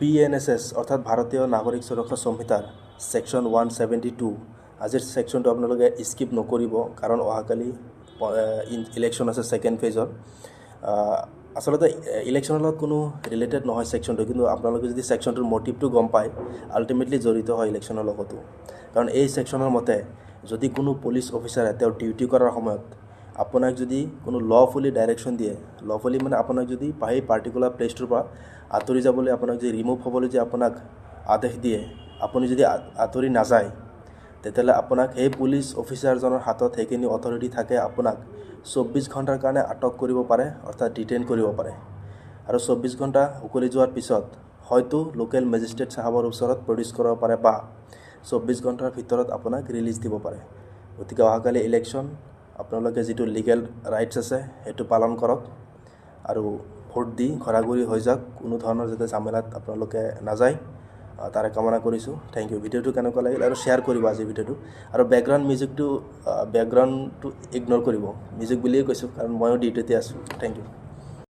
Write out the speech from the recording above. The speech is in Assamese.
BNSS অৰ্থাৎ ভাৰতীয় নাগৰিক সুৰক্ষা সংহিতাৰ সেকশন 172 আজিৰ সেকশনটো আপোনালোকে স্কিপ নকৰিব কাৰণ অহাকালি ইলেকশন আছে সেকেন্ড ফেজৰ আসলতে ইলেকশনৰ লগত কোনো ৰিলেটেড নহয় সেকশনটো কিন্তু আপোনালোকে যদি সেকশনটোৰ মোটিভটো গম পায় আলটিমেটলি জড়িত হয় ইলেকশনৰ লগতো কাৰণ এই সেকশনৰ মতে যদি কোনো পুলিশ অফিচাৰে তেওঁৰ ডিউটি কৰাৰ সময়ত আপোনাক যদি কোনো লফুলি ডাইৰেকশন দিয়ে লফুলি মানে আপোনাক যদি পাই পাৰ্টিকুলাৰ প্লেছটোৰ পৰা আতৰি যাবলৈ আপোনাক যদি ৰিমুভ হ'বলৈ যে আপোনাক আদেশ দিয়ে আপুনি যদি আতৰি নাযায় তেতিয়ালে আপোনাক এই পুলিশ অফিচাৰজনৰ হাতত হেকিনি অথৰিটি থাকে আপোনাক 24 ঘণ্টাৰ কাৰণে আটক কৰিব পাৰে অৰ্থাৎ ডিটেইন কৰিব পাৰে আৰু 24 ঘণ্টা উকলি যোৱাৰ পিছত হয়তো লোকেল মেজিস্ট্ৰেট সাহাবৰ ওচৰত প্ৰডিউস কৰিব পাৰে বা 24 ঘণ্টাৰ ভিতৰত আপোনাক ৰিলিজ দিব পাৰে গতিকে অহাকালি ইলেকশন আপোনালোকে যেটো লিগ্যাল ৰাইটস আছে হেতু পালন কৰক আৰু ভোট দি ঘৰাগুৰি হৈ যাওক কোনো ধৰণৰ যাতে ঝামেলাত আপোনালোকে নাযায় তাৰে কামনা কৰিছো থ্যাংক ইউ ভিডিওটো কেনেকুৱা লাগিল আৰু শেয়াৰ কৰিব আজি ভিডিওটো আৰু ব্যাকগ্ৰাউণ্ড মিউজিকটো ইগনোৰ কৰিব মিউজিক বুলিয়ে কৈছো কাৰণ ময়ো ডিউটিতে আছো থ্যাংক ইউ